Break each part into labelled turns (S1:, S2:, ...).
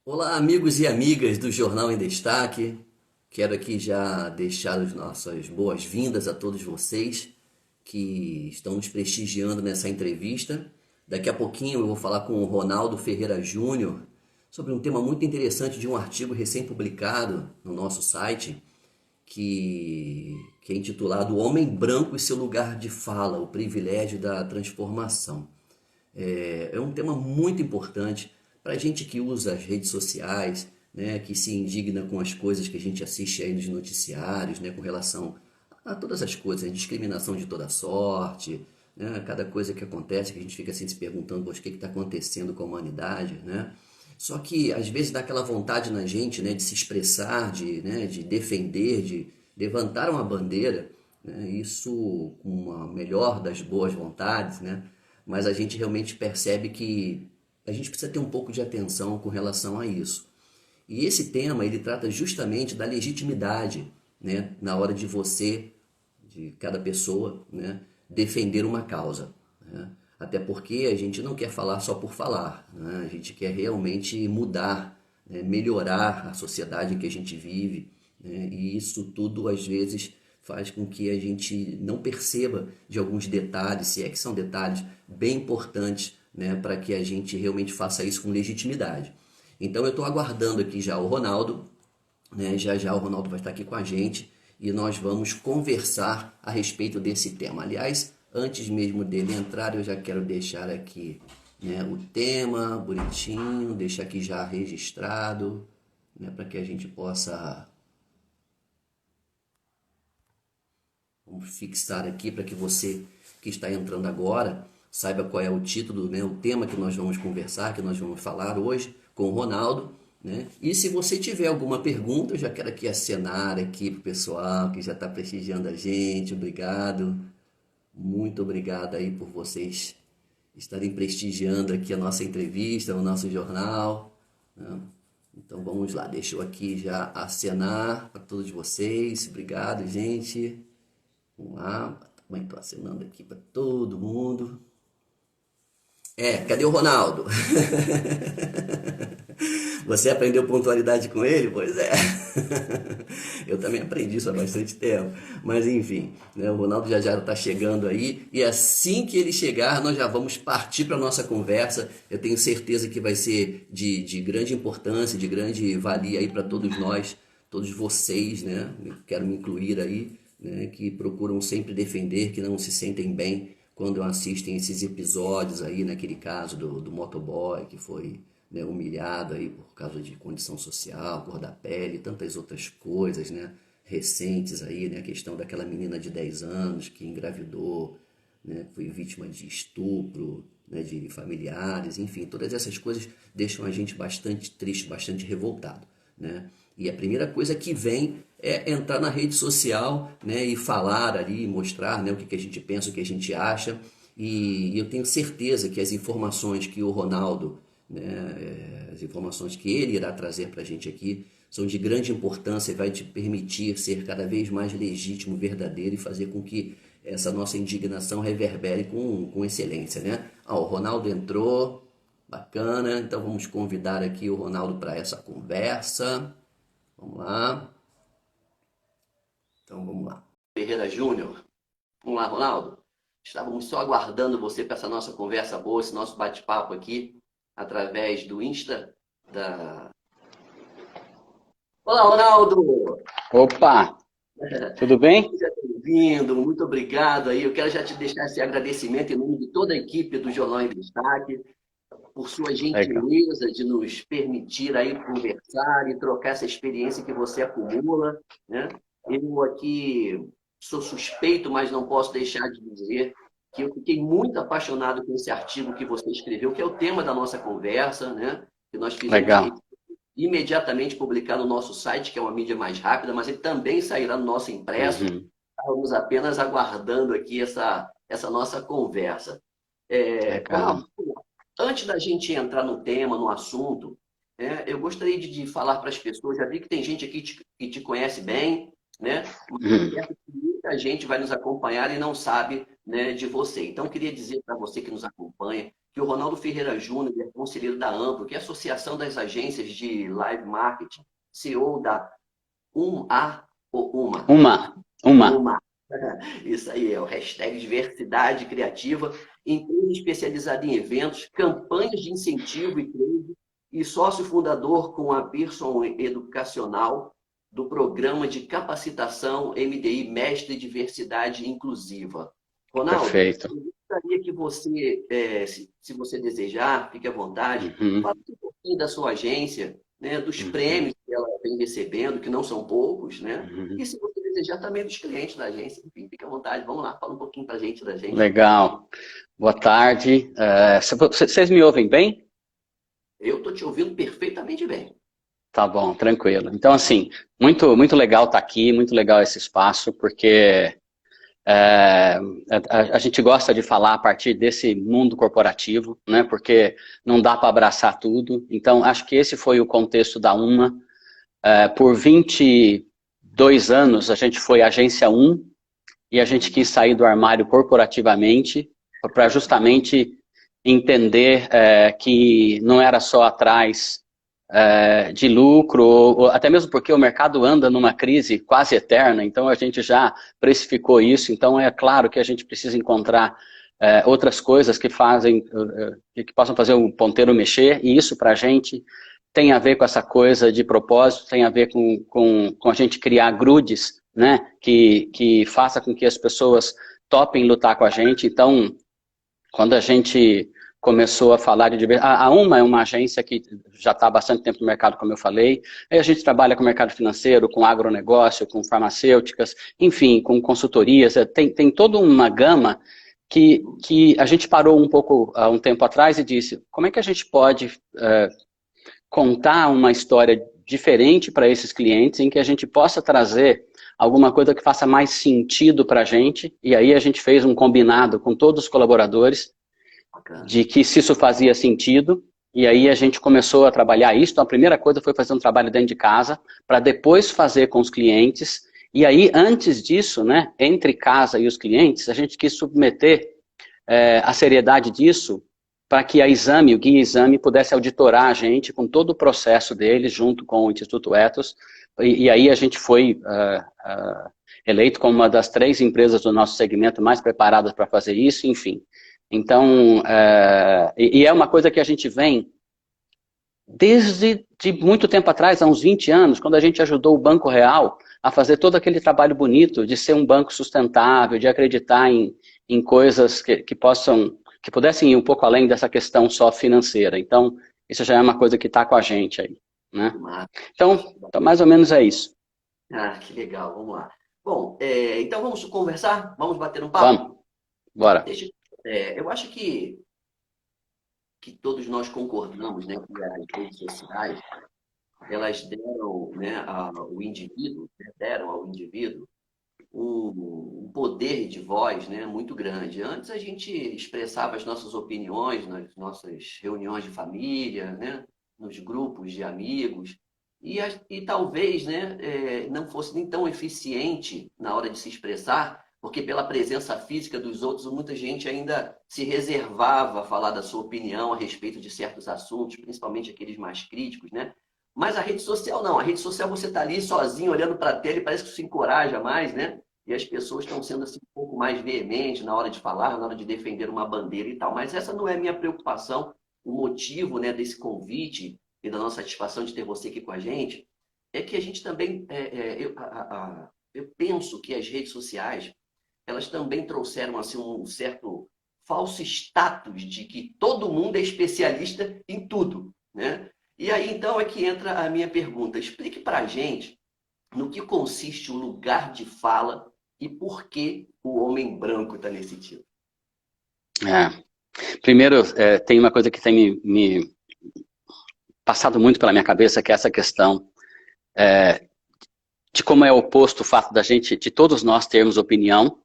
S1: Olá, amigos e amigas do Jornal em Destaque. Quero aqui já deixar as nossas boas-vindas a todos vocês que estão nos prestigiando nessa entrevista. Daqui a pouquinho eu vou falar com o Ronaldo Ferreira Júnior sobre um tema muito interessante de um artigo recém-publicado no nosso site, que é intitulado O Homem Branco e Seu Lugar de Fala, o Privilégio da Transformação. É um tema muito importante para a gente que usa as redes sociais, né, que se indigna com as coisas que a gente assiste aí nos noticiários, né, com relação a todas as coisas, a discriminação de toda sorte, né, cada coisa que acontece que a gente fica assim se perguntando, poxa, o que está acontecendo com a humanidade, né? Só que às vezes dá aquela vontade na gente, né, de se expressar, de defender, de levantar uma bandeira, né, isso com a melhor das boas vontades, né? Mas a gente realmente percebe que a gente precisa ter um pouco de atenção com relação a isso. E esse tema, ele trata justamente da legitimidade, né, na hora de você, de cada pessoa, né, defender uma causa, né? Até porque a gente não quer falar só por falar, né? A gente quer realmente mudar, né, melhorar a sociedade em que a gente vive, né? E isso tudo, às vezes, faz com que a gente não perceba de alguns detalhes, se é que são detalhes bem importantes, né, para que a gente realmente faça isso com legitimidade. Então eu estou aguardando aqui já o Ronaldo, né? Já já o Ronaldo vai estar aqui com a gente e nós vamos conversar a respeito desse tema. Aliás, antes mesmo dele entrar, eu já quero deixar aqui, né, o tema bonitinho, deixar aqui já registrado, né, para que a gente possa, vamos fixar aqui para que você que está entrando agora saiba qual é o título, né, o tema que nós vamos conversar, que nós vamos falar hoje com o Ronaldo, né? E se você tiver alguma pergunta, eu já quero aqui acenar aqui pro pessoal que já está prestigiando a gente. Obrigado, muito obrigado aí por vocês estarem prestigiando aqui a nossa entrevista, o nosso jornal, né? Então vamos lá, deixa eu aqui já acenar para todos vocês. Obrigado, gente. Vamos lá, também estou acenando aqui para todo mundo. Cadê o Ronaldo? Você aprendeu pontualidade com ele? Pois é. Eu também aprendi isso há bastante tempo. Mas enfim, né, o Ronaldo já está chegando aí. E assim que ele chegar, nós já vamos partir para a nossa conversa. Eu tenho certeza que vai ser de grande importância, de grande valia aí para todos nós, todos vocês, né? Quero me incluir aí, né, que procuram sempre defender, que não se sentem bem quando assistem esses episódios aí, naquele caso do motoboy que foi, né, humilhado aí por causa de condição social, cor da pele, tantas outras coisas, né, recentes aí, né, a questão daquela menina de 10 anos que engravidou, né, foi vítima de estupro, né, de familiares, enfim, todas essas coisas deixam a gente bastante triste, bastante revoltado, né? E a primeira coisa que vem é entrar na rede social, né, e falar ali, mostrar, né, o que a gente pensa, o que a gente acha. E eu tenho certeza que as informações que o Ronaldo, né, as informações que ele irá trazer para a gente aqui são de grande importância e vai te permitir ser cada vez mais legítimo, verdadeiro e fazer com que essa nossa indignação reverbere com excelência, né? O Ronaldo entrou, bacana, então vamos convidar aqui o Ronaldo para essa conversa. Vamos lá. Então vamos lá. Ferreira Júnior. Vamos lá, Ronaldo. Estávamos só aguardando você para essa nossa conversa boa, esse nosso bate-papo aqui, através do Insta da. Olá, Ronaldo!
S2: Opa, tudo bem?
S1: Seja bem-vindo, muito obrigado aí. Eu quero já te deixar esse agradecimento em nome de toda a equipe do Jornal em Destaque, por sua
S2: Legal.
S1: gentileza de nos permitir aí conversar e trocar essa experiência que você acumula, né? Eu aqui sou suspeito, mas não posso deixar de dizer que eu fiquei muito apaixonado com esse artigo que você escreveu, que é o tema da nossa conversa, né? Que nós fizemos
S2: Legal.
S1: imediatamente publicar no nosso site, que é uma mídia mais rápida, mas ele também sairá no nosso impresso.
S2: Uhum.
S1: Estamos apenas aguardando aqui essa nossa conversa. Ronaldo,
S2: Legal.
S1: antes da gente entrar no tema, no assunto, eu gostaria de falar para as pessoas, já vi que tem gente aqui que te conhece bem, né? Mas
S2: Uhum.
S1: certo que muita gente vai nos acompanhar e não sabe né, de você. Então, eu queria dizer para você que nos acompanha que o Ronaldo Ferreira Júnior é conselheiro da AMPRO, que é a Associação das Agências de Live Marketing, CEO da Uma.
S2: Uma.
S1: Uma. Isso aí, é o hashtag Diversidade Criativa, empresa especializada em eventos, campanhas de incentivo e trade, e sócio fundador com a Pearson Educacional do programa de capacitação MDI Mestre em Diversidade Inclusiva. Ronaldo,
S2: Perfeito.
S1: eu gostaria que você, se você desejar, fique à vontade,
S2: Uhum.
S1: fale um pouquinho da sua agência, né, dos
S2: Uhum.
S1: prêmios que ela vem recebendo, que não são poucos, né?
S2: Uhum.
S1: E se você desejar também dos clientes da agência, enfim, fique à vontade. Vamos lá, fala um pouquinho para a gente da gente.
S2: Legal. Boa tarde. Vocês me ouvem bem?
S1: Eu estou te ouvindo perfeitamente bem.
S2: Tá bom, tranquilo. Então, assim, muito legal estar aqui, muito legal esse espaço, porque é, a gente gosta de falar a partir desse mundo corporativo, né? Porque não dá para abraçar tudo. Então, acho que esse foi o contexto da Uma. Por 22 anos, a gente foi agência 1 e a gente quis sair do armário corporativamente para justamente entender que não era só atrás de lucro, ou até mesmo porque o mercado anda numa crise quase eterna, então a gente já precificou isso, então é claro que a gente precisa encontrar outras coisas que que possam fazer o ponteiro mexer, e isso para a gente tem a ver com essa coisa de propósito, tem a ver com a gente criar grudes, né, que faça com que as pessoas topem lutar com a gente. Então, quando a gente começou a falar de diversidade, a Uma é uma agência que já está há bastante tempo no mercado, como eu falei, aí a gente trabalha com o mercado financeiro, com agronegócio, com farmacêuticas, enfim, com consultorias, tem toda uma gama que a gente parou um pouco há um tempo atrás e disse, como é que a gente pode contar uma história diferente para esses clientes, em que a gente possa trazer alguma coisa que faça mais sentido para a gente, e aí a gente fez um combinado com todos os colaboradores, de que se isso fazia sentido, e aí a gente começou a trabalhar isso. Então a primeira coisa foi fazer um trabalho dentro de casa, para depois fazer com os clientes, e aí antes disso, né, entre casa e os clientes, a gente quis submeter a seriedade disso para que o Guia Exame pudesse auditorar a gente com todo o processo deles, junto com o Instituto Ethos, e aí a gente foi eleito como uma das 3 empresas do nosso segmento mais preparadas para fazer isso, enfim. Então, e é uma coisa que a gente vem desde de muito tempo atrás, há uns 20 anos, quando a gente ajudou o Banco Real a fazer todo aquele trabalho bonito de ser um banco sustentável, de acreditar em coisas que pudessem ir um pouco além dessa questão só financeira. Então, isso já é uma coisa que está com a gente aí, né? Então, mais ou menos é isso.
S1: Ah, que legal, vamos lá. Bom, então vamos conversar? Vamos bater um papo?
S2: Vamos, bora.
S1: Eu acho que todos nós concordamos, né, que as redes sociais, elas deram, né, ao indivíduo, né, deram ao indivíduo um poder de voz, né, muito grande. Antes a gente expressava as nossas opiniões nas nossas reuniões de família, né, nos grupos de amigos, e talvez, né, não fosse nem tão eficiente na hora de se expressar, porque pela presença física dos outros, muita gente ainda se reservava a falar da sua opinião a respeito de certos assuntos, principalmente aqueles mais críticos, né? Mas a rede social não. A rede social você está ali sozinho, olhando para a tela e parece que se encoraja mais, né? E as pessoas estão sendo assim, um pouco mais veementes na hora de falar, na hora de defender uma bandeira e tal. Mas essa não é a minha preocupação. O motivo, né, desse convite e da nossa satisfação de ter você aqui com a gente é que a gente também... eu penso que as redes sociais, elas também trouxeram assim, um certo falso status de que todo mundo é especialista em tudo, né? E aí, então, é que entra a minha pergunta. Explique para a gente no que consiste o lugar de fala e por que o homem branco está nesse título.
S2: Primeiro, tem uma coisa que tem me passado muito pela minha cabeça, que é essa questão de como é oposto o fato de todos nós termos opinião,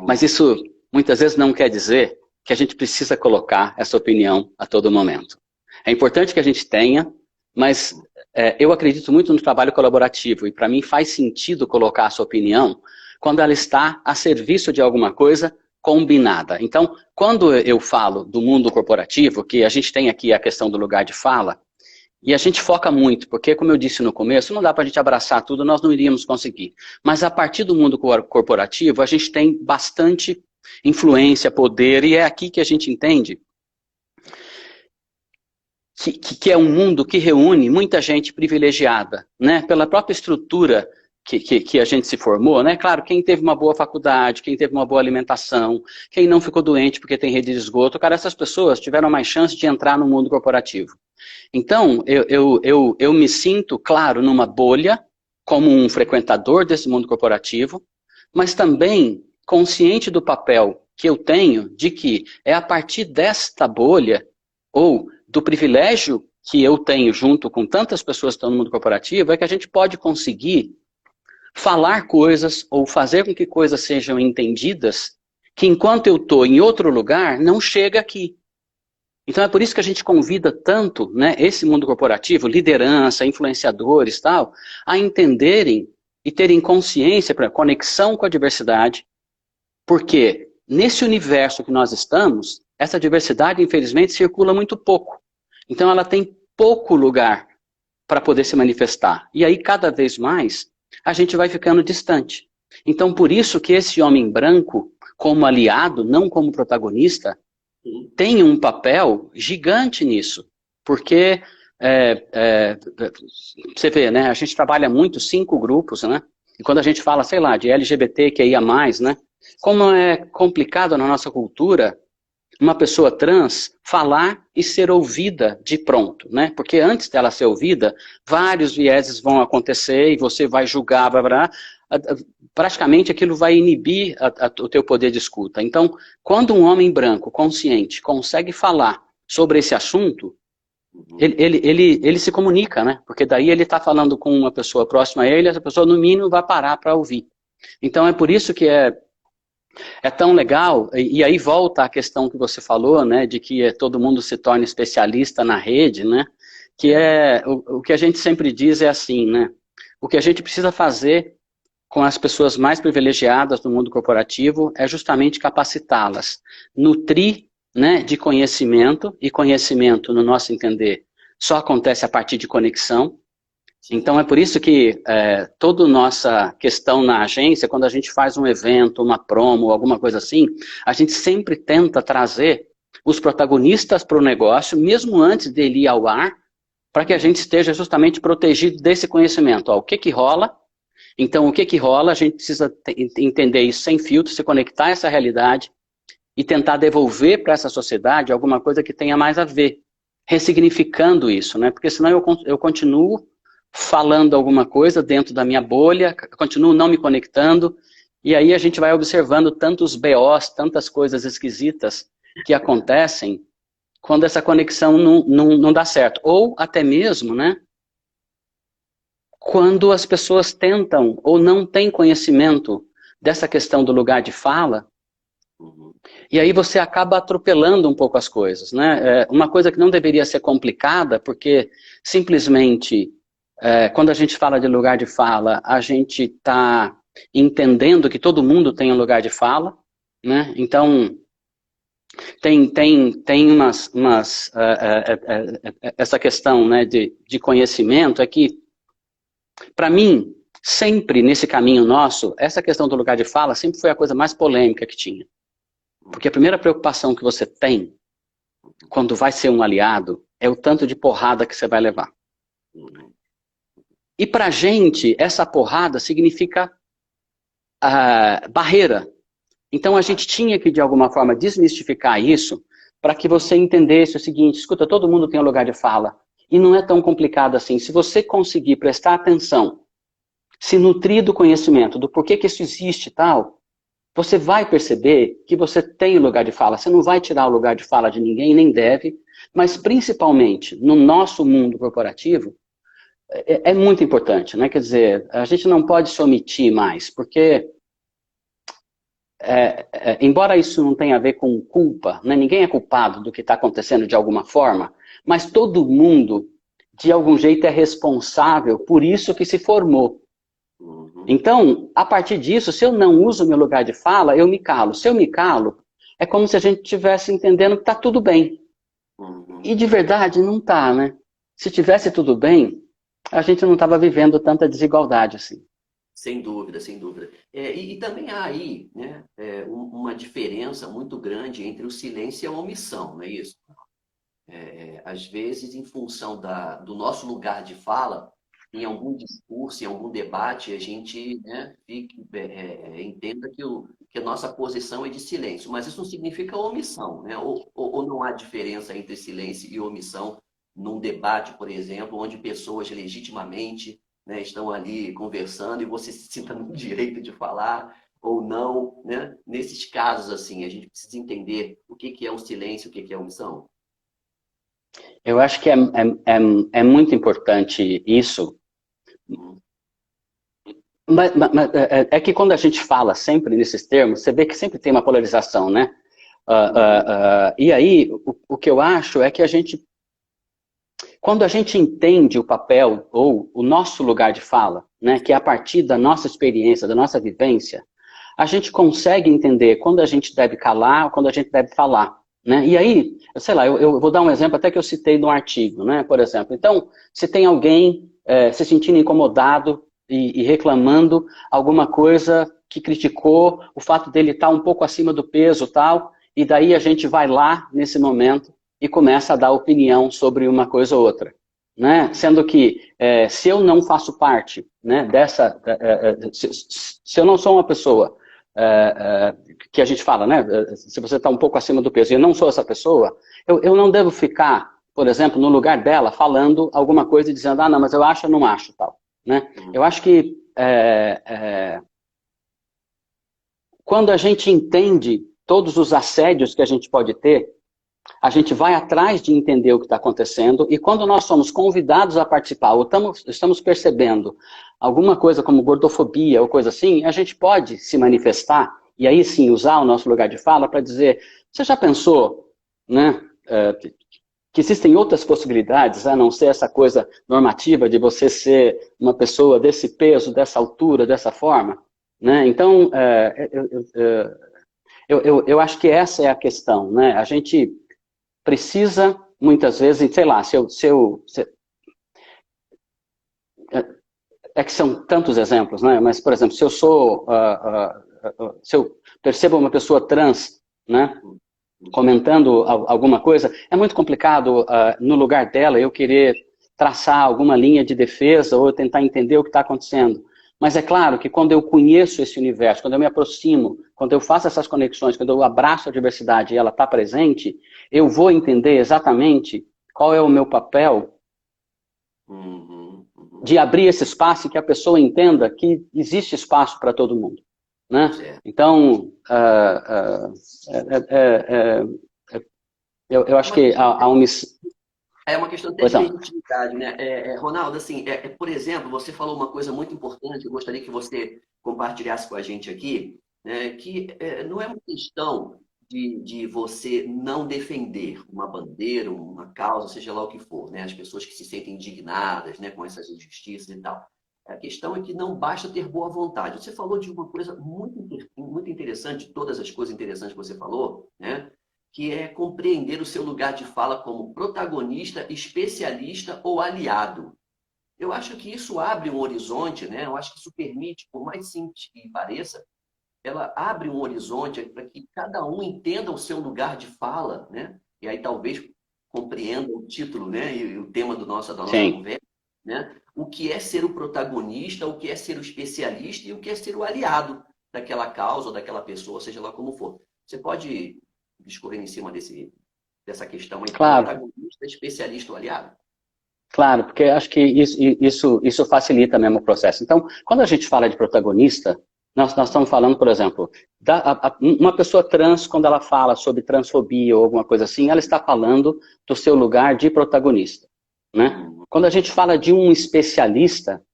S2: mas isso muitas vezes não quer dizer que a gente precisa colocar essa opinião a todo momento. É importante que a gente tenha, mas eu acredito muito no trabalho colaborativo, e para mim faz sentido colocar a sua opinião quando ela está a serviço de alguma coisa combinada. Então, quando eu falo do mundo corporativo, que a gente tem aqui a questão do lugar de fala, e a gente foca muito, porque, como eu disse no começo, não dá para a gente abraçar tudo, nós não iríamos conseguir. Mas a partir do mundo corporativo, a gente tem bastante influência, poder, e é aqui que a gente entende que é um mundo que reúne muita gente privilegiada, né? Pela própria estrutura que a gente se formou, né? Claro, quem teve uma boa faculdade, quem teve uma boa alimentação, quem não ficou doente porque tem rede de esgoto, cara, essas pessoas tiveram mais chance de entrar no mundo corporativo. Então, eu me sinto, claro, numa bolha, como um frequentador desse mundo corporativo, mas também consciente do papel que eu tenho de que é a partir desta bolha, ou do privilégio que eu tenho junto com tantas pessoas que estão no mundo corporativo, é que a gente pode conseguir falar coisas ou fazer com que coisas sejam entendidas que enquanto eu estou em outro lugar, não chega aqui. Então é por isso que a gente convida tanto, né, esse mundo corporativo, liderança, influenciadores, tal, a entenderem e terem consciência para conexão com a diversidade, porque nesse universo que nós estamos, essa diversidade, infelizmente, circula muito pouco. Então ela tem pouco lugar para poder se manifestar. E aí, cada vez mais, a gente vai ficando distante. Então, por isso que esse homem branco, como aliado, não como protagonista, tem um papel gigante nisso. Porque, você vê, né, a gente trabalha muito 5 grupos, né? E quando a gente fala, sei lá, de LGBTQIA+, né? Como é complicado na nossa cultura uma pessoa trans falar e ser ouvida de pronto, né? Porque antes dela ser ouvida, vários vieses vão acontecer e você vai julgar, praticamente aquilo vai inibir o teu poder de escuta. Então, quando um homem branco, consciente, consegue falar sobre esse assunto, ele se comunica, né? Porque daí ele está falando com uma pessoa próxima a ele, essa pessoa no mínimo vai parar para ouvir. Então é por isso que é tão legal, e aí volta a questão que você falou, né, de que todo mundo se torna especialista na rede, né, que o que a gente sempre diz é assim, né, o que a gente precisa fazer com as pessoas mais privilegiadas do mundo corporativo é justamente capacitá-las, nutrir, né, de conhecimento, e conhecimento, no nosso entender, só acontece a partir de conexão. Então é por isso que toda nossa questão na agência, quando a gente faz um evento, uma promo, alguma coisa assim, a gente sempre tenta trazer os protagonistas para o negócio, mesmo antes dele ir ao ar, para que a gente esteja justamente protegido desse conhecimento. Ó, o que rola? Então o que rola, a gente precisa entender isso sem filtro, se conectar a essa realidade e tentar devolver para essa sociedade alguma coisa que tenha mais a ver, ressignificando isso, né? Porque senão eu continuo falando alguma coisa dentro da minha bolha, continuo não me conectando, e aí a gente vai observando tantos BOs, tantas coisas esquisitas que acontecem quando essa conexão não dá certo. Ou até mesmo, né, quando as pessoas tentam ou não têm conhecimento dessa questão do lugar de fala, e aí você acaba atropelando um pouco as coisas, né? Uma coisa que não deveria ser complicada, porque simplesmente quando a gente fala de lugar de fala, a gente está entendendo que todo mundo tem um lugar de fala, né? Então, tem essa questão, né, de conhecimento, é que, para mim, sempre nesse caminho nosso, essa questão do lugar de fala sempre foi a coisa mais polêmica que tinha. Porque a primeira preocupação que você tem, quando vai ser um aliado, é o tanto de porrada que você vai levar. E pra gente, essa porrada significa barreira. Então a gente tinha que, de alguma forma, desmistificar isso para que você entendesse o seguinte: escuta, todo mundo tem um lugar de fala. E não é tão complicado assim. Se você conseguir prestar atenção, se nutrir do conhecimento, do porquê que isso existe e tal, você vai perceber que você tem lugar de fala. Você não vai tirar o lugar de fala de ninguém, nem deve, mas principalmente no nosso mundo corporativo, é muito importante, né? Quer dizer, a gente não pode se omitir mais, porque embora isso não tenha a ver com culpa, né? Ninguém é culpado do que está acontecendo de alguma forma, mas todo mundo, de algum jeito, é responsável por isso que se formou.
S1: Uhum.
S2: Então, a partir disso, se eu não uso o meu lugar de fala, eu me calo. Se eu me calo, é como se a gente estivesse entendendo que está tudo bem. E
S1: Uhum.
S2: de verdade não está, né? Se tivesse tudo bem, a gente não estava vivendo tanta desigualdade assim.
S1: Sem dúvida, sem dúvida. E também há aí, né, uma diferença muito grande entre o silêncio e a omissão, não é isso? Às vezes, em função do nosso lugar de fala, em algum discurso, em algum debate, a gente, né, entenda que a nossa posição é de silêncio, mas isso não significa omissão, né? Ou não há diferença entre silêncio e omissão num debate, por exemplo, onde pessoas legitimamente, né, estão ali conversando e você se sinta no direito de falar ou não, né? Nesses casos, assim, a gente precisa entender o que que é o silêncio, o que que é a omissão.
S2: Eu acho que é muito importante isso,
S1: Uhum.
S2: mas é que quando a gente fala sempre nesses termos, você vê que sempre tem uma polarização, né?
S1: Uhum.
S2: E aí, o que eu acho é que quando a gente entende o papel ou o nosso lugar de fala, né, que é a partir da nossa experiência, da nossa vivência, a gente consegue entender quando a gente deve calar ou quando a gente deve falar. Né? E aí, sei lá, eu vou dar um exemplo até que eu citei no artigo, né, por exemplo. Então, se tem alguém se sentindo incomodado e reclamando alguma coisa que criticou o fato dele estar um pouco acima do peso tal, e daí a gente vai lá nesse momento e começa a dar opinião sobre uma coisa ou outra. Né? Sendo que se eu não faço parte, né, dessa, se eu não sou uma pessoa que a gente fala, né, se você está um pouco acima do peso e eu não sou essa pessoa, eu não devo ficar, por exemplo, no lugar dela falando alguma coisa e dizendo, ah, não, mas eu acho, eu não acho, tal. Né? Eu
S1: Uhum.
S2: acho que quando a gente entende todos os assédios que a gente pode ter, a gente vai atrás de entender o que está acontecendo e quando nós somos convidados a participar ou estamos percebendo alguma coisa como gordofobia ou coisa assim, a gente pode se manifestar e aí sim usar o nosso lugar de fala para dizer, você já pensou, né, que existem outras possibilidades a não ser essa coisa normativa de você ser uma pessoa desse peso, dessa altura, dessa forma? Né? Então, eu acho que essa é a questão. Né? A gente precisa, muitas vezes, sei lá, é que são tantos exemplos, né? Mas, por exemplo, se eu percebo uma pessoa trans, né, comentando alguma coisa, é muito complicado, no lugar dela, eu querer traçar alguma linha de defesa ou tentar entender o que está acontecendo. Mas é claro que quando eu conheço esse universo, quando eu me aproximo, quando eu faço essas conexões, quando eu abraço a diversidade e ela está presente, eu vou entender exatamente qual é o meu papel
S1: Uhum. Uhum.
S2: de abrir esse espaço e que a pessoa entenda que existe espaço para todo mundo. Né?
S1: Certo.
S2: Então, é, eu
S1: É
S2: acho
S1: uma
S2: que
S1: questão,
S2: há uma...
S1: é uma questão até
S2: Pois
S1: de
S2: não.
S1: legitimidade, né? Ronaldo, assim, por exemplo, você falou uma coisa muito importante, eu gostaria que você compartilhasse com a gente aqui, né? Que não é uma questão de você não defender uma bandeira, uma causa, seja lá o que for, né? As pessoas que se sentem indignadas, né, com essas injustiças e tal. A questão é que não basta ter boa vontade. Você falou de uma coisa muito interessante, todas as coisas interessantes que você falou, né? Que é compreender o seu lugar de fala como protagonista, especialista ou aliado. Eu acho que isso abre um horizonte, né? Eu acho que isso permite, por mais simples que pareça, ela abre um horizonte para que cada um entenda o seu lugar de fala, né? E aí talvez compreenda o título, né? E o tema da nossa
S2: Sim.
S1: conversa, né? O que é ser o protagonista, o que é ser o especialista e o que é ser o aliado daquela causa ou daquela pessoa, seja lá como for. Você pode discorrer em cima dessa questão entre
S2: Claro,
S1: protagonista, especialista ou aliado?
S2: claro, porque acho que isso facilita mesmo o processo. Então, quando a gente fala de protagonista, nós estamos falando, por exemplo, uma pessoa trans, quando ela fala sobre transfobia ou alguma coisa assim, ela está falando do seu lugar de protagonista. Né?
S1: Hum.
S2: Quando a gente fala de um especialista,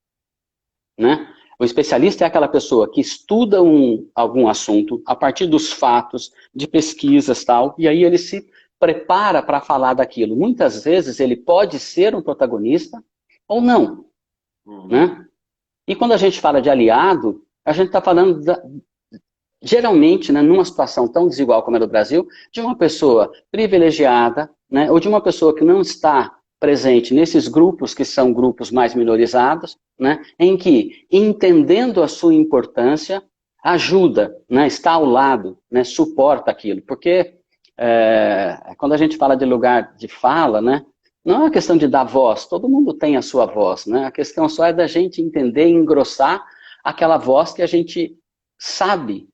S2: né? O especialista é aquela pessoa que estuda algum assunto a partir dos fatos, de pesquisas tal, e aí ele se prepara para falar daquilo. Muitas vezes ele pode ser um protagonista ou não,
S1: Uhum.
S2: né? E quando a gente fala de aliado, a gente está falando, geralmente, né, numa situação tão desigual como é do Brasil, de uma pessoa privilegiada, né, ou de uma pessoa que não está presente nesses grupos que são grupos mais minorizados, né, em que, entendendo a sua importância, ajuda, né, está ao lado, né, suporta aquilo. Porque quando a gente fala de lugar de fala, né, não é uma questão de dar voz, todo mundo tem a sua voz, né, a questão só é da gente entender e engrossar aquela voz que a gente sabe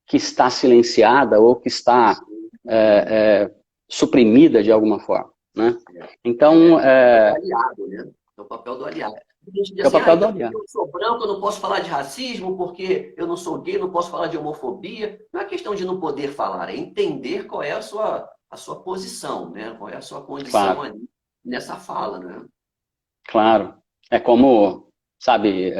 S2: que está silenciada ou que está suprimida de alguma forma, né? Então,
S1: É o aliado, né? É o papel do aliado. A gente diz
S2: é o
S1: assim,
S2: papel do
S1: então porque
S2: aliado.
S1: eu sou branco, eu não posso falar de racismo, porque eu não sou gay, não posso falar de homofobia. Não é questão de não poder falar, é entender qual é a sua posição, né? Qual é a sua condição
S2: Claro,
S1: ali nessa fala, né?
S2: claro. É como, sabe,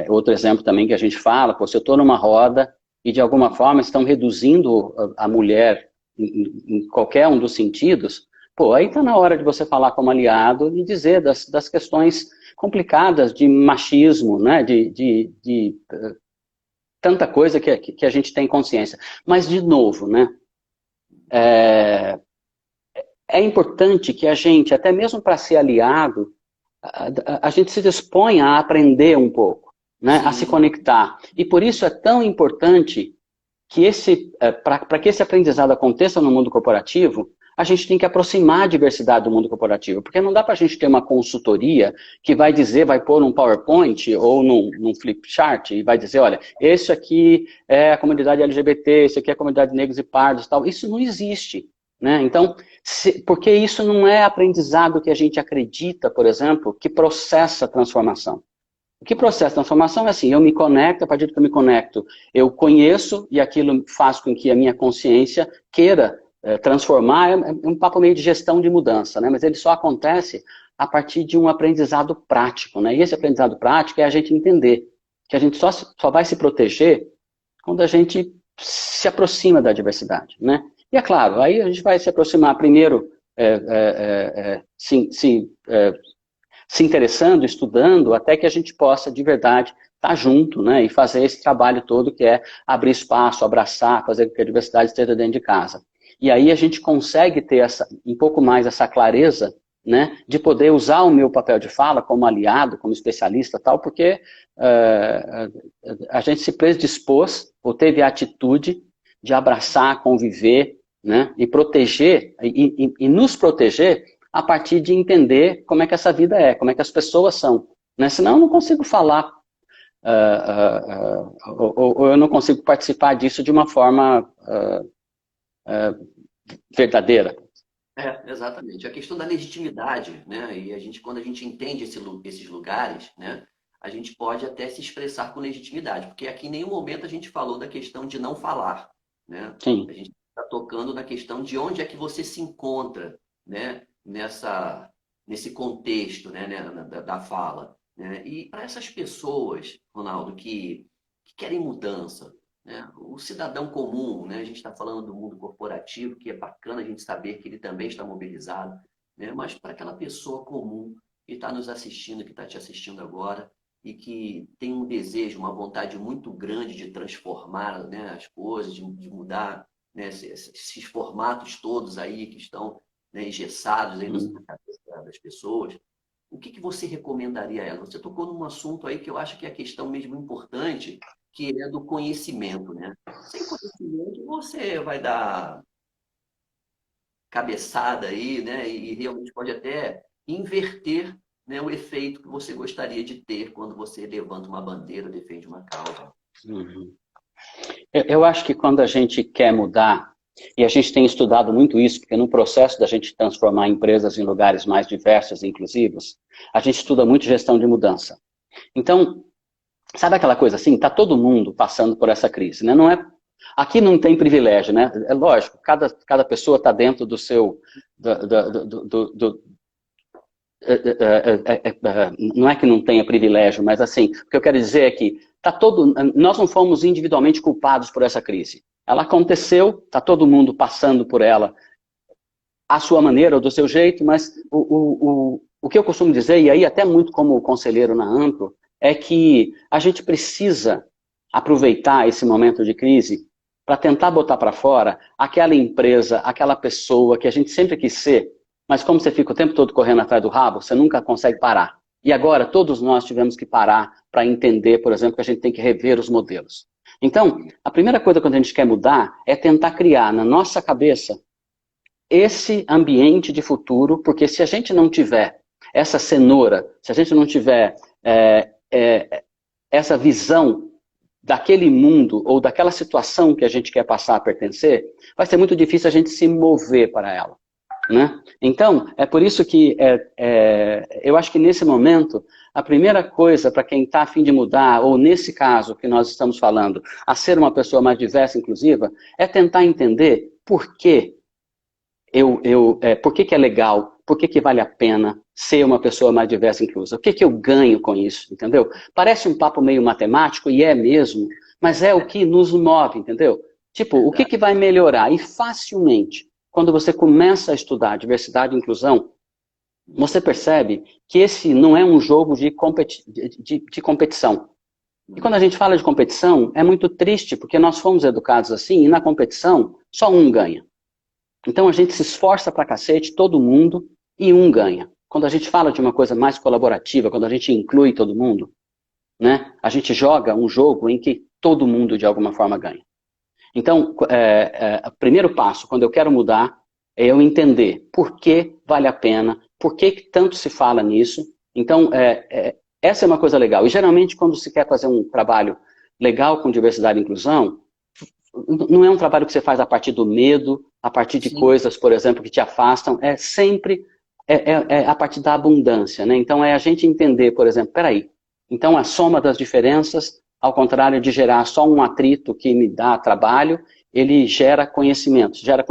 S2: outro exemplo também que a gente fala, pô, se eu estou numa roda e de alguma forma estão reduzindo a mulher em qualquer um dos sentidos, pô, aí está na hora de você falar como aliado e dizer das questões complicadas de machismo, né, de tanta coisa que a gente tem consciência. Mas, de novo, né, é, é importante que a gente, até mesmo para ser aliado, a gente se dispõe a aprender um pouco, né, a se
S1: Sim,
S2: conectar. E por isso é tão importante que para que esse aprendizado aconteça no mundo corporativo, a gente tem que aproximar a diversidade do mundo corporativo, porque não dá para a gente ter uma consultoria que vai dizer, vai pôr num PowerPoint ou num flip chart e vai dizer, olha, esse aqui é a comunidade LGBT, esse aqui é a comunidade de negros e pardos e tal. Isso não existe, né? Então, porque isso não é aprendizado que a gente acredita, por exemplo, que processa a transformação. O que processa a transformação é assim, eu me conecto, a partir do que eu me conecto, eu conheço e aquilo faz com que a minha consciência queira transformar, é um papo meio de gestão de mudança, né? Mas ele só acontece a partir de um aprendizado prático, né? E esse aprendizado prático é a gente entender que a gente só vai se proteger quando a gente se aproxima da diversidade, né? E é claro, aí a gente vai se aproximar primeiro, se interessando, estudando, até que a gente possa, de verdade, estar junto, né, e fazer esse trabalho todo que é abrir espaço, abraçar, fazer com que a diversidade esteja dentro de casa. E aí a gente consegue ter um pouco mais essa clareza, né, de poder usar o meu papel de fala como aliado, como especialista tal, porque a gente se predispôs, ou teve a atitude de abraçar, conviver, né, e proteger, e nos proteger a partir de entender como é que essa vida é, como é que as pessoas são. Né? Senão eu não consigo falar, ou eu não consigo participar disso de uma forma verdadeira.
S1: Exatamente. A questão da legitimidade, né? E quando a gente entende esses lugares, né? A gente pode até se expressar com legitimidade, porque aqui em nenhum momento a gente falou da questão de não falar, né? A
S2: Sim.
S1: gente está tocando na questão de onde é que você se encontra, né? Nesse contexto, né? Da fala, né? E para essas pessoas, Ronaldo, que querem mudança, né? O cidadão comum, né? A gente está falando do mundo corporativo, que é bacana a gente saber que ele também está mobilizado, né? Mas para aquela pessoa comum que está nos assistindo, que está te assistindo agora, e que tem um desejo, uma vontade muito grande de transformar, né, as coisas, de mudar, né, esses formatos todos aí que estão, né, engessados aí na cabeça das pessoas, o que você recomendaria a ela? Você tocou num assunto aí que eu acho que é a questão mesmo importante, que é do conhecimento, né? Sem conhecimento, você vai dar cabeçada aí, né? E realmente pode até inverter, né, o efeito que você gostaria de ter quando você levanta uma bandeira, defende uma causa.
S2: Uhum. Eu acho que quando a gente quer mudar, e a gente tem estudado muito isso, porque no processo da gente transformar empresas em lugares mais diversos e inclusivos, a gente estuda muito gestão de mudança. Então, sabe aquela coisa assim? Está todo mundo passando por essa crise, né? Não é, aqui não tem privilégio, né? É lógico, cada pessoa está dentro do seu... não é que não tenha privilégio, mas assim, o que eu quero dizer é que nós não fomos individualmente culpados por essa crise. Ela aconteceu, está todo mundo passando por ela à sua maneira ou do seu jeito, mas o que eu costumo dizer, e aí até muito como conselheiro na Ampro, é que a gente precisa aproveitar esse momento de crise para tentar botar para fora aquela empresa, aquela pessoa que a gente sempre quis ser, mas como você fica o tempo todo correndo atrás do rabo, você nunca consegue parar. E agora todos nós tivemos que parar para entender, por exemplo, que a gente tem que rever os modelos. Então, a primeira coisa quando a gente quer mudar é tentar criar na nossa cabeça esse ambiente de futuro, porque se a gente não tiver essa cenoura, se a gente não tiver essa visão daquele mundo ou daquela situação que a gente quer passar a pertencer, vai ser muito difícil a gente se mover para ela. Né? Então, é por isso que eu acho que nesse momento, a primeira coisa para quem está a fim de mudar, ou nesse caso que nós estamos falando, a ser uma pessoa mais diversa e inclusiva, é tentar entender por que por que é legal, por que vale a pena ser uma pessoa mais diversa e inclusa, o que eu ganho com isso, entendeu? Parece um papo meio matemático, e é mesmo, mas é o que nos move, entendeu? Tipo, o que vai melhorar? E facilmente, quando você começa a estudar diversidade e inclusão, você percebe que esse não é um jogo de competição. E quando a gente fala de competição, é muito triste, porque nós fomos educados assim, e na competição, só um ganha. Então a gente se esforça pra cacete, todo mundo, e um ganha. Quando a gente fala de uma coisa mais colaborativa, quando a gente inclui todo mundo, né, a gente joga um jogo em que todo mundo de alguma forma ganha. Então, o primeiro passo, quando eu quero mudar, é eu entender por que vale a pena, por que tanto se fala nisso. Então, essa é uma coisa legal. E geralmente quando se quer fazer um trabalho legal com diversidade e inclusão, não é um trabalho que você faz a partir do medo, a partir de coisas, por exemplo, que te afastam, é sempre a partir da abundância, né? Então é a gente entender, por exemplo, peraí, então a soma das diferenças, ao contrário de gerar só um atrito que me dá trabalho, ele gera conhecimento, gera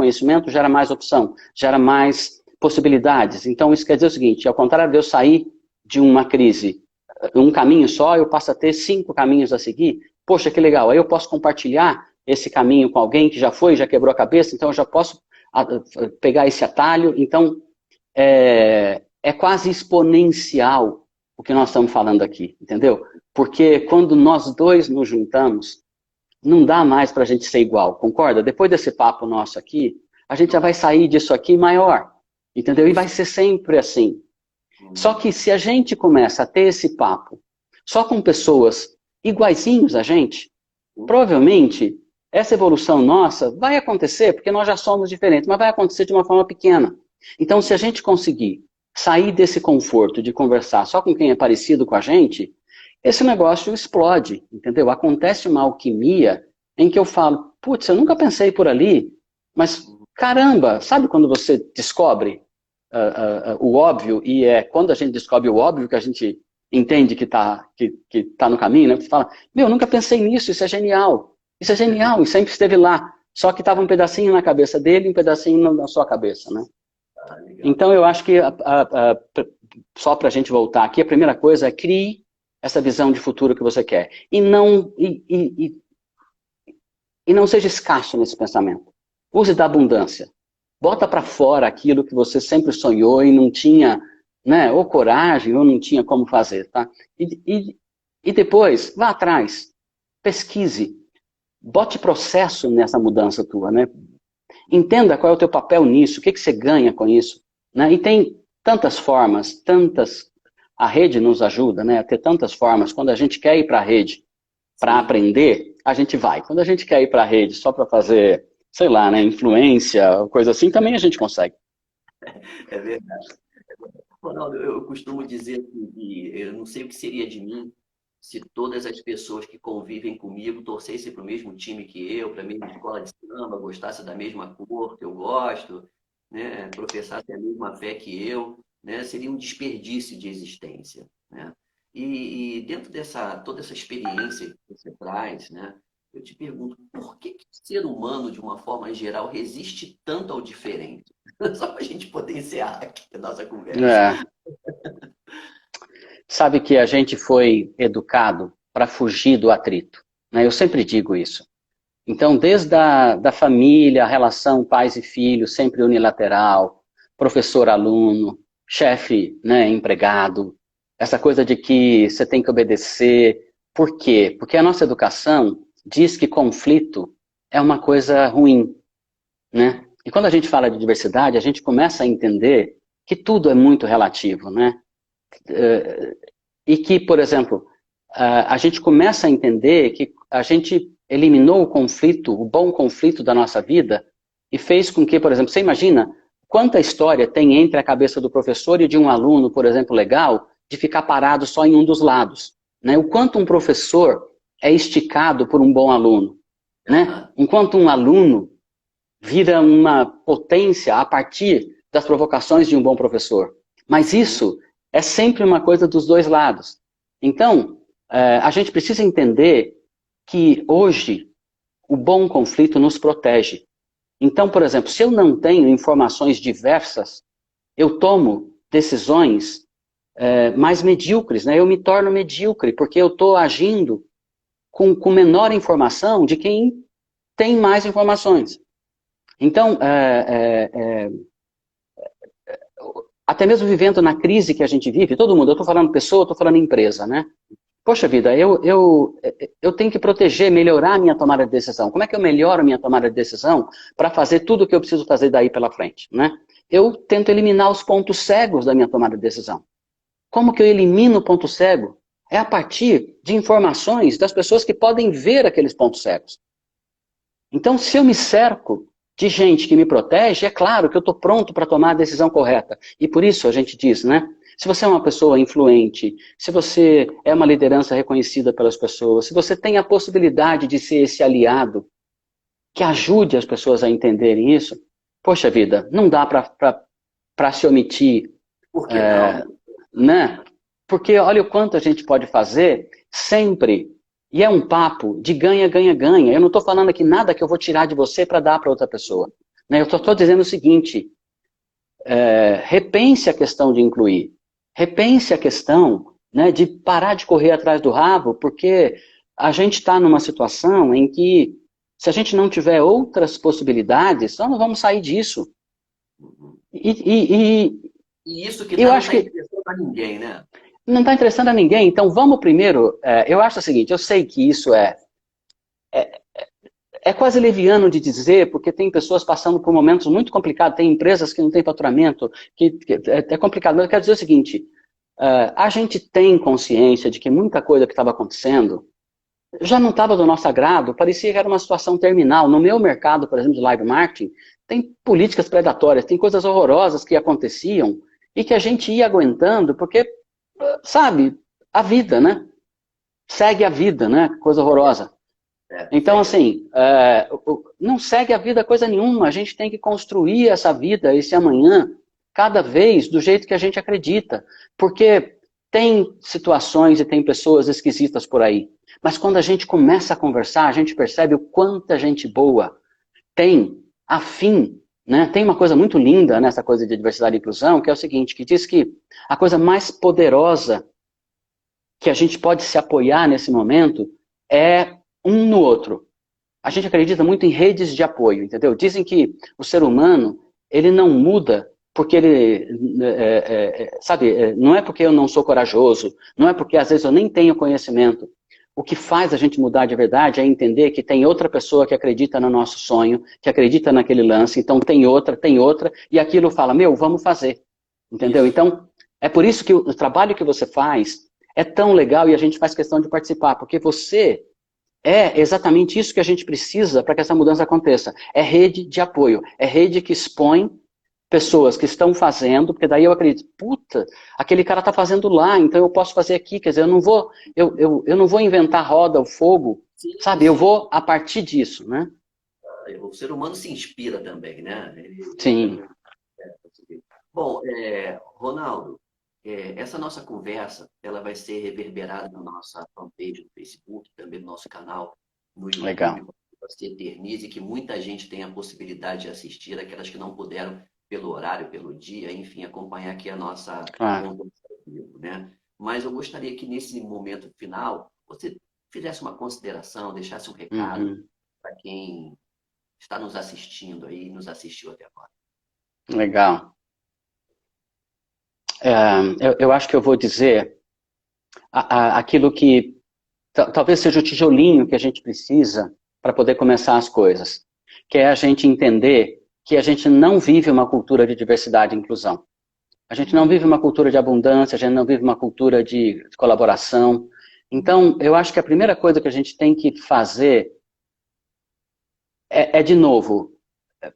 S2: mais opção, gera mais possibilidades. Então isso quer dizer o seguinte, ao contrário de eu sair de uma crise, um caminho só, eu passo a ter 5 caminhos a seguir, poxa, que legal, aí eu posso compartilhar esse caminho com alguém que já foi, já quebrou a cabeça, então eu já posso pegar esse atalho. Então, é quase exponencial o que nós estamos falando aqui, entendeu? Porque quando nós dois nos juntamos, não dá mais para a gente ser igual, concorda? Depois desse papo nosso aqui, a gente já vai sair disso aqui maior, entendeu? E vai ser sempre assim. Só que se a gente começa a ter esse papo só com pessoas iguaizinhos a gente, provavelmente essa evolução nossa vai acontecer, porque nós já somos diferentes, mas vai acontecer de uma forma pequena. Então, se a gente conseguir sair desse conforto de conversar só com quem é parecido com a gente, esse negócio explode, entendeu? Acontece uma alquimia em que eu falo, putz, eu nunca pensei por ali, mas caramba, sabe quando você descobre o óbvio, e é quando a gente descobre o óbvio que a gente entende que tá no caminho, né? Você fala, eu nunca pensei nisso, isso é genial. Isso é genial, e sempre esteve lá. Só que estava um pedacinho na cabeça dele e um pedacinho na sua cabeça, né? Então eu acho que, só para a gente voltar aqui, a primeira coisa é crie essa visão de futuro que você quer. E não seja escasso nesse pensamento. Use da abundância. Bota para fora aquilo que você sempre sonhou e não tinha, né, ou coragem, ou não tinha como fazer, tá? E depois, vá atrás. Pesquise. Bote processo nessa mudança tua, né? Entenda qual é o teu papel nisso, o que você ganha com isso, né? E tem tantas formas, a rede nos ajuda, né, a ter tantas formas. Quando a gente quer ir para a rede para aprender, a gente vai. Quando a gente quer ir para a rede só para fazer, sei lá, né, influência, coisa assim, também a gente consegue.
S1: É verdade. Ronaldo, eu costumo dizer que eu não sei o que seria de mim se todas as pessoas que convivem comigo torcessem para o mesmo time que eu, para a mesma escola de samba, gostassem da mesma cor que eu gosto, né? Professassem a mesma fé que eu, né? Seria um desperdício de existência, né? E dentro toda essa experiência que você traz, né? Eu te pergunto, por que o ser humano, de uma forma geral, resiste tanto ao diferente? Só para a gente poder encerrar aqui a nossa conversa.
S2: Sabe que a gente foi educado para fugir do atrito, né? Eu sempre digo isso. Então, desde da família, a relação pais e filhos, sempre unilateral, professor-aluno, chefe, né, empregado, essa coisa de que você tem que obedecer. Por quê? Porque a nossa educação diz que conflito é uma coisa ruim, né? E quando a gente fala de diversidade, a gente começa a entender que tudo é muito relativo, né? E que, por exemplo, a gente começa a entender que a gente eliminou o conflito, o bom conflito da nossa vida, e fez com que, por exemplo, você imagina quanta história tem entre a cabeça do professor e de um aluno, por exemplo, legal, de ficar parado só em um dos lados, né? O quanto um professor é esticado por um bom aluno, né? Enquanto um aluno vira uma potência a partir das provocações de um bom professor. Mas isso é sempre uma coisa dos dois lados. Então, a gente precisa entender que hoje o bom conflito nos protege. Então, por exemplo, se eu não tenho informações diversas, eu tomo decisões mais medíocres, né? Eu me torno medíocre, porque eu estou agindo com menor informação de quem tem mais informações. Então, até mesmo vivendo na crise que a gente vive, todo mundo, eu estou falando pessoa, eu estou falando empresa, né? Poxa vida, eu tenho que proteger, melhorar a minha tomada de decisão. Como é que eu melhoro a minha tomada de decisão para fazer tudo o que eu preciso fazer daí pela frente, né? Eu tento eliminar os pontos cegos da minha tomada de decisão. Como que eu elimino o ponto cego? É a partir de informações das pessoas que podem ver aqueles pontos cegos. Então, se eu me cerco de gente que me protege, é claro que eu estou pronto para tomar a decisão correta. E por isso a gente diz, né? Se você é uma pessoa influente, se você é uma liderança reconhecida pelas pessoas, se você tem a possibilidade de ser esse aliado que ajude as pessoas a entenderem isso, poxa vida, não dá para se omitir.
S1: Por que não?
S2: Né? Porque olha o quanto a gente pode fazer sempre. E é um papo de ganha, ganha, ganha. Eu não estou falando aqui nada que eu vou tirar de você para dar para outra pessoa. Né? Eu estou dizendo o seguinte, repense a questão de incluir. Repense a questão, né, de parar de correr atrás do rabo, porque a gente está numa situação em que, se a gente não tiver outras possibilidades, nós não vamos sair disso. E
S1: E isso que
S2: eu
S1: dá não
S2: acho
S1: está
S2: que
S1: interessando a ninguém, né?
S2: não está interessando a ninguém. Então vamos primeiro, eu acho o seguinte, eu sei que isso é quase leviano de dizer, porque tem pessoas passando por momentos muito complicados, tem empresas que não têm faturamento, que é complicado, mas eu quero dizer o seguinte, a gente tem consciência de que muita coisa que estava acontecendo já não estava do nosso agrado, parecia que era uma situação terminal. No meu mercado, por exemplo, de live marketing, tem políticas predatórias, tem coisas horrorosas que aconteciam e que a gente ia aguentando, porque, sabe, a vida, né? Segue a vida, né? Coisa horrorosa. Então,
S1: Segue.
S2: assim, não segue a vida coisa nenhuma. A gente tem que construir essa vida, esse amanhã, cada vez do jeito que a gente acredita. Porque tem situações e tem pessoas esquisitas por aí. Mas quando a gente começa a conversar, a gente percebe o quanta gente boa tem afim, né? Tem uma coisa muito linda nessa coisa de diversidade e inclusão, que é o seguinte, que diz que a coisa mais poderosa que a gente pode se apoiar nesse momento é um no outro. A gente acredita muito em redes de apoio, entendeu? Dizem que o ser humano, ele não muda porque ele, sabe, não é porque eu não sou corajoso, não é porque às vezes eu nem tenho conhecimento. O que faz a gente mudar de verdade é entender que tem outra pessoa que acredita no nosso sonho, que acredita naquele lance, então tem outra, e aquilo fala, meu, vamos fazer. Entendeu?
S1: Isso.
S2: Então, é por isso que o trabalho que você faz é tão legal e a gente faz questão de participar, porque você é exatamente isso que a gente precisa para que essa mudança aconteça. É rede de apoio, é rede que expõe pessoas que estão fazendo, porque daí eu acredito, puta, aquele cara está fazendo lá, então eu posso fazer aqui, quer dizer, eu não vou inventar roda, o fogo,
S1: Sim,
S2: sabe? Eu
S1: sim.
S2: vou a partir disso, né?
S1: O ser humano se inspira também, né? Ele
S2: Sim,
S1: também. Bom, Ronaldo, essa nossa conversa, ela vai ser reverberada na nossa fanpage no Facebook, também no nosso canal no YouTube,
S2: legal.
S1: para se eternize, que muita gente tenha a possibilidade de assistir, aquelas que não puderam pelo horário, pelo dia, enfim, acompanhar aqui a nossa
S2: Claro.
S1: conversa ao vivo, né? Mas eu gostaria que nesse momento final você fizesse uma consideração, deixasse um recado
S2: Uhum.
S1: para quem está nos assistindo aí, nos assistiu até agora.
S2: Legal. Eu acho que eu vou dizer. aquilo que talvez seja o tijolinho que a gente precisa para poder começar as coisas, que é a gente entender que a gente não vive uma cultura de diversidade e inclusão. A gente não vive uma cultura de abundância, a gente não vive uma cultura de colaboração. Então, eu acho que a primeira coisa que a gente tem que fazer de novo,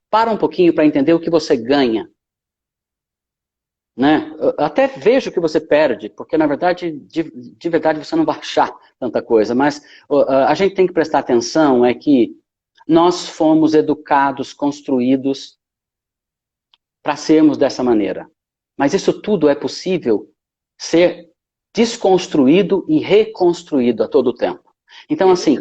S2: para um pouquinho para entender o que você ganha. Né? Eu até vejo o que você perde, porque na verdade, de verdade, você não vai achar tanta coisa, mas a gente tem que prestar atenção é que nós fomos educados, construídos para sermos dessa maneira. Mas isso tudo é possível ser desconstruído e reconstruído a todo tempo. Então, assim,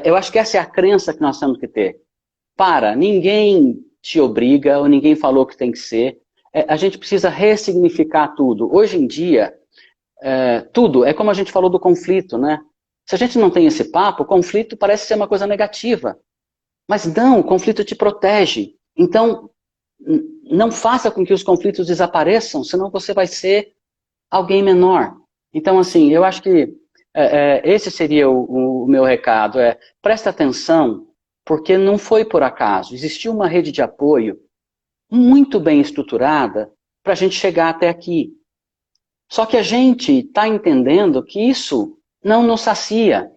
S2: eu acho que essa é a crença que nós temos que ter. Ninguém te obriga, ou ninguém falou que tem que ser. A gente precisa ressignificar tudo. Hoje em dia, tudo, é como a gente falou do conflito, né? Se a gente não tem esse papo, o conflito parece ser uma coisa negativa. Mas não, o conflito te protege. Então, não faça com que os conflitos desapareçam, senão você vai ser alguém menor. Então, assim, eu acho que esse seria o meu recado. Presta atenção, porque não foi por acaso. Existiu uma rede de apoio muito bem estruturada para a gente chegar até aqui. Só que a gente está entendendo que isso não nos sacia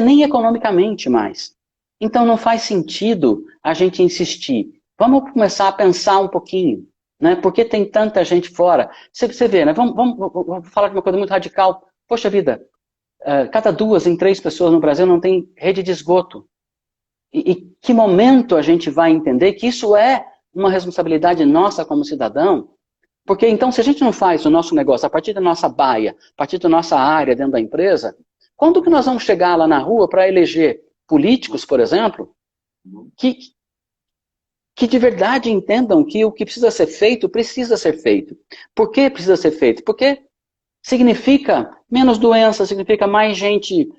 S2: nem economicamente mais. Então não faz sentido a gente insistir. Vamos começar a pensar um pouquinho, né? Porque tem tanta gente fora. Você vê, né? Vamos falar de uma coisa muito radical. Poxa vida, cada 2 em 3 pessoas no Brasil não tem rede de esgoto. E que momento a gente vai entender que isso é uma responsabilidade nossa como cidadão? Porque então, se a gente não faz o nosso negócio a partir da nossa baia, a partir da nossa área dentro da empresa, quando que nós vamos chegar lá na rua para eleger políticos, por exemplo, que de verdade entendam que o que precisa ser feito. Por que precisa ser feito? Porque significa menos doenças, significa mais gente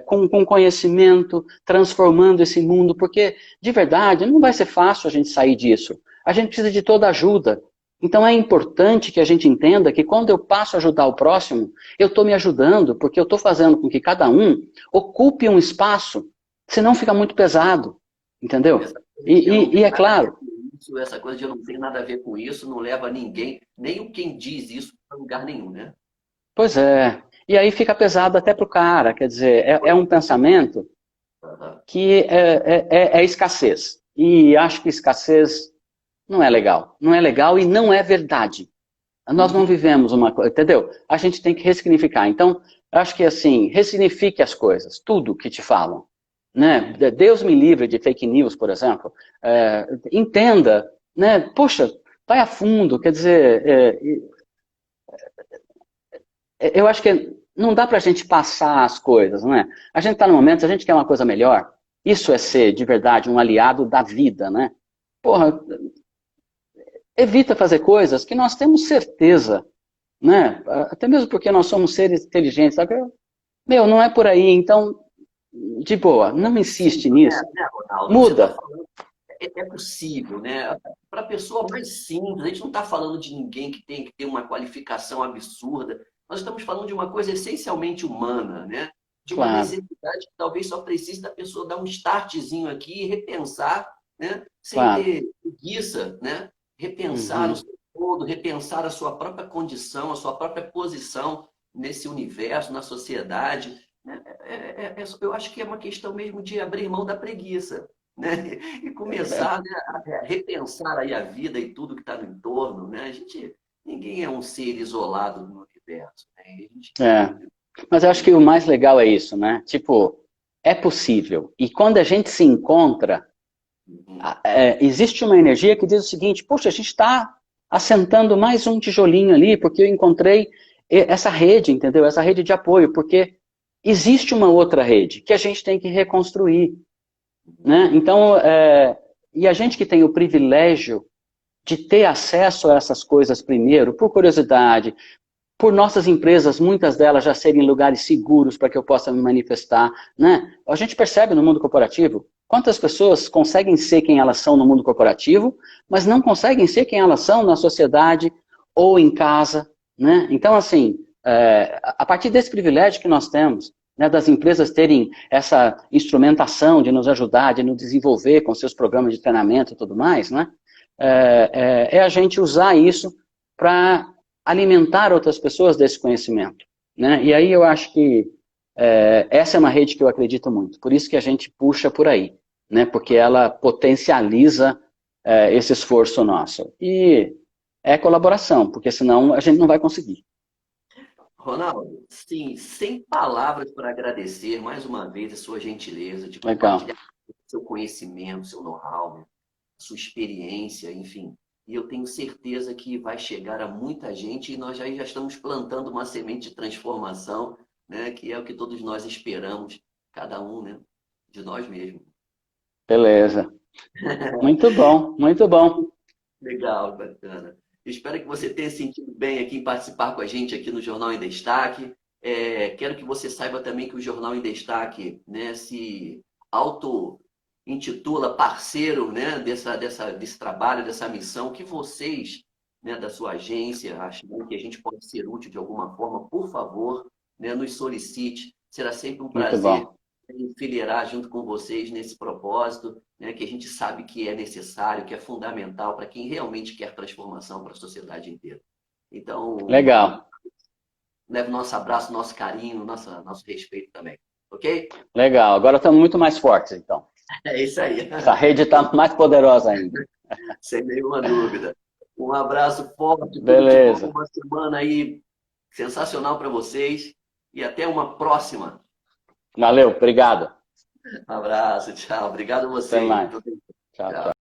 S2: com conhecimento, transformando esse mundo, porque de verdade não vai ser fácil a gente sair disso. A gente precisa de toda ajuda. Então é importante que a gente entenda que quando eu passo a ajudar o próximo, eu estou me ajudando, porque eu estou fazendo com que cada um ocupe um espaço, senão fica muito pesado, entendeu? E é claro...
S1: Essa coisa de eu não tenho nada a ver com isso, não leva ninguém, nem quem diz isso para lugar nenhum, né?
S2: Pois é. E aí fica pesado até para o cara, quer dizer, é um pensamento que é escassez. E acho que escassez não é legal. Não é legal e não é verdade. Nós não vivemos uma coisa, entendeu? A gente tem que ressignificar. Então, acho que assim, ressignifique as coisas, tudo que te falam. Né? Deus me livre de fake news, por exemplo. Entenda, né? Poxa, vai a fundo, quer dizer... eu acho que não dá pra gente passar as coisas, né? A gente tá no momento, se a gente quer uma coisa melhor, isso é ser, de verdade, um aliado da vida, né? Porra, evita fazer coisas que nós temos certeza, né? Até mesmo porque nós somos seres inteligentes, sabe? Não é por aí, então, de boa, não insiste nisso.
S1: Ronaldo,
S2: muda.
S1: É possível, né? Para a pessoa mais simples, a gente não está falando de ninguém que tem que ter uma qualificação absurda. Nós estamos falando de uma coisa essencialmente humana, né? De uma necessidade que talvez só precise da pessoa dar um startzinho aqui e repensar, né? Sem ter preguiça, né? Repensar o seu todo, repensar a sua própria condição, a sua própria posição nesse universo, na sociedade. Eu acho que é uma questão mesmo de abrir mão da preguiça, né? E começar, né, a repensar aí a vida e tudo que está no entorno, né? Ninguém é um ser isolado no universo, né?
S2: Mas eu acho que o mais legal é isso, né? Tipo, é possível. E quando a gente se encontra, existe uma energia que diz o seguinte: puxa, a gente está assentando mais um tijolinho ali, porque eu encontrei essa rede, entendeu? Essa rede de apoio, porque existe uma outra rede que a gente tem que reconstruir, né? Então, e a gente que tem o privilégio de ter acesso a essas coisas primeiro, por curiosidade, por nossas empresas, muitas delas já serem lugares seguros para que eu possa me manifestar, né? A gente percebe no mundo corporativo quantas pessoas conseguem ser quem elas são no mundo corporativo, mas não conseguem ser quem elas são na sociedade ou em casa, né? Então, assim, a partir desse privilégio que nós temos, né, das empresas terem essa instrumentação de nos ajudar, de nos desenvolver com seus programas de treinamento e tudo mais, né? É a gente usar isso para alimentar outras pessoas desse conhecimento, né? E aí eu acho que essa é uma rede que eu acredito muito. Por isso que a gente puxa por aí, né? Porque ela potencializa esse esforço nosso. E é colaboração, porque senão a gente não vai conseguir.
S1: Ronaldo, sim, sem palavras para agradecer mais uma vez a sua gentileza de
S2: Legal.
S1: compartilhar seu conhecimento, seu know-how, né? Sua experiência, enfim. E eu tenho certeza que vai chegar a muita gente e nós já estamos plantando uma semente de transformação, né? Que é o que todos nós esperamos, cada um, né? De nós mesmos.
S2: Beleza. Muito bom, muito bom.
S1: Legal, bacana. Espero que você tenha sentido bem aqui em participar com a gente aqui no Jornal em Destaque. Quero que você saiba também que o Jornal em Destaque, né, se auto-intitula parceiro, né, desse trabalho, dessa missão, que vocês, né, da sua agência, acham que a gente pode ser útil de alguma forma, por favor, né, nos solicite. Será sempre um
S2: Muito
S1: prazer
S2: bom.
S1: enfileirar junto com vocês nesse propósito, né, que a gente sabe que é necessário, que é fundamental para quem realmente quer transformação para a sociedade inteira. Então, mais uma
S2: Legal,
S1: leve nosso abraço, nosso carinho, nosso respeito também. Ok?
S2: legal. Agora estamos muito mais fortes, então.
S1: É isso aí.
S2: Essa rede está mais poderosa ainda.
S1: Sem nenhuma dúvida. Um abraço forte, tudo de bom,
S2: Beleza.
S1: uma semana aí sensacional para vocês e até uma próxima.
S2: Valeu, obrigado.
S1: Abraço, tchau. Obrigado a
S2: Até
S1: vocês.
S2: mais. Tchau,
S1: Tchau.
S2: tchau.